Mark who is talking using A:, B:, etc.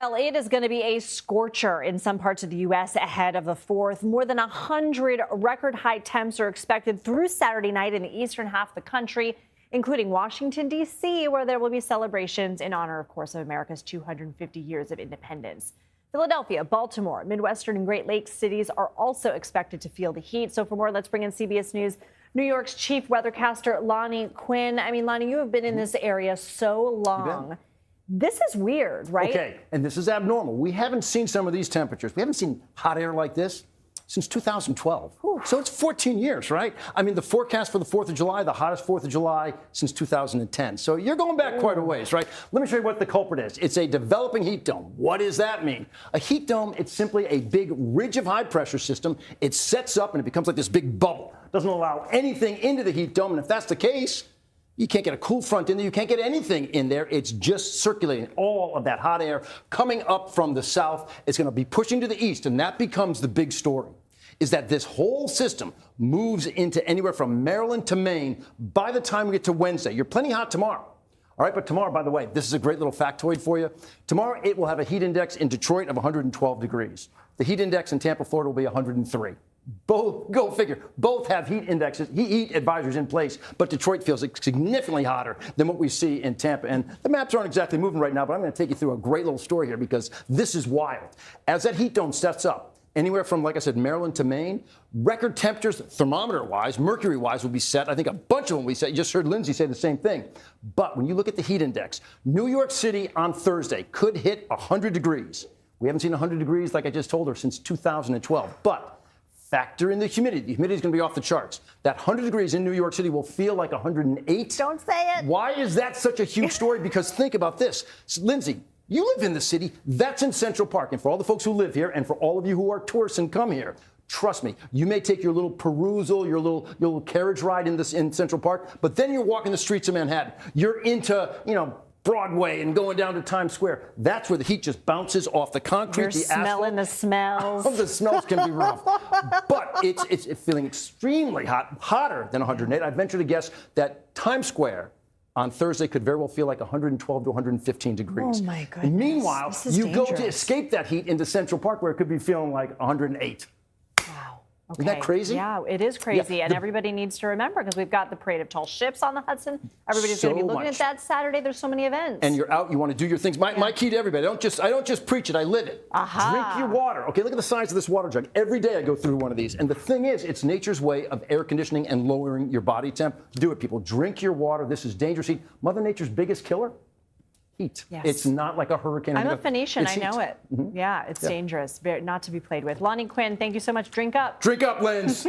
A: Well, it is going to be a scorcher in some parts of the U.S. ahead of the 4th. More than 100 record high temps are expected through Saturday night in the eastern half of the country, including Washington, D.C., where there will be celebrations in honor, of course, of America's 250 years of independence. Philadelphia, Baltimore, Midwestern and Great Lakes cities are also expected to feel the heat. So for more, let's bring in CBS News New York's chief weathercaster, Lonnie Quinn. I mean, Lonnie, you have been in this area so long. This is weird, right?
B: Okay, and this is abnormal. We haven't seen some of these temperatures. We haven't seen hot air like this since 2012. Whew. So it's 14 years, right? I mean, the forecast for the 4th of July, the hottest 4th of July since 2010. So you're going back quite a ways, right? Let me show you what the culprit is. It's a developing heat dome. What does that mean? A heat dome, it's simply a big ridge of high pressure system. It sets up and it becomes like this big bubble. Doesn't allow anything into the heat dome. And if that's the case, you can't get a cool front in there. You can't get anything in there. It's just circulating. All of that hot air coming up from the south. It's going to be pushing to the east. And that becomes the big story, is that this whole system moves into anywhere from Maryland to Maine by the time we get to Wednesday. You're plenty hot tomorrow. All right, but tomorrow, by the way, this is a great little factoid for you. Tomorrow, it will have a heat index in Detroit of 112 degrees. The heat index in Tampa, Florida will be 103. Both, go figure, both have heat indexes, heat advisories in place, but Detroit feels significantly hotter than what we see in Tampa. And the maps aren't exactly moving right now, but I'm going to take you through a great little story here because this is wild. As that heat dome sets up, anywhere from, like I said, Maryland to Maine, record temperatures, thermometer-wise, mercury-wise, will be set. I think a bunch of them will be set. You just heard Lindsay say the same thing. But when you look at the heat index, New York City on Thursday could hit 100 degrees. We haven't seen 100 degrees, like I just told her, since 2012. But factor in the humidity. The humidity is going to be off the charts. That 100 degrees in New York City will feel like 108.
A: Don't say it.
B: Why is that such a huge story? Because think about this. Lindsay, you live in the city. That's in Central Park. And for all the folks who live here and for all of you who are tourists and come here, trust me, you may take your little perusal, your little carriage ride in Central Park, but then you're walking the streets of Manhattan. You're into, Broadway and going down to Times Square. That's where the heat just bounces off the concrete,
A: You're
B: the
A: smelling
B: asphalt.
A: the smells.
B: The smells can be rough. But it's feeling extremely hot, hotter than 108. I venture to guess that Times Square on Thursday could very well feel like 112 to 115 degrees.
A: Oh, my goodness.
B: And meanwhile, you
A: dangerous.
B: go to escape that heat into Central Park where it could be feeling like 108.
A: Wow.
B: Isn't that crazy?
A: Yeah, it is crazy. And everybody needs to remember, because we've got the Parade of Tall Ships on the Hudson. Everybody's going to be looking at that Saturday. There's so many events.
B: And you're out, you want to do your things. My key to everybody, I don't just preach it, I live it. Drink your water. Okay, look at the size of this water jug. Every day I go through one of these. And the thing is, it's nature's way of air conditioning and lowering your body temp. Do it, people. Drink your water. This is dangerous heat. Mother Nature's biggest killer? Heat. Yes. It's not like a hurricane.
A: I'm a Phoenician. I know it.
B: Mm-hmm.
A: Yeah, it's dangerous. Not to be played with. Lonnie Quinn, thank you so much. Drink up.
B: Drink up, Linz.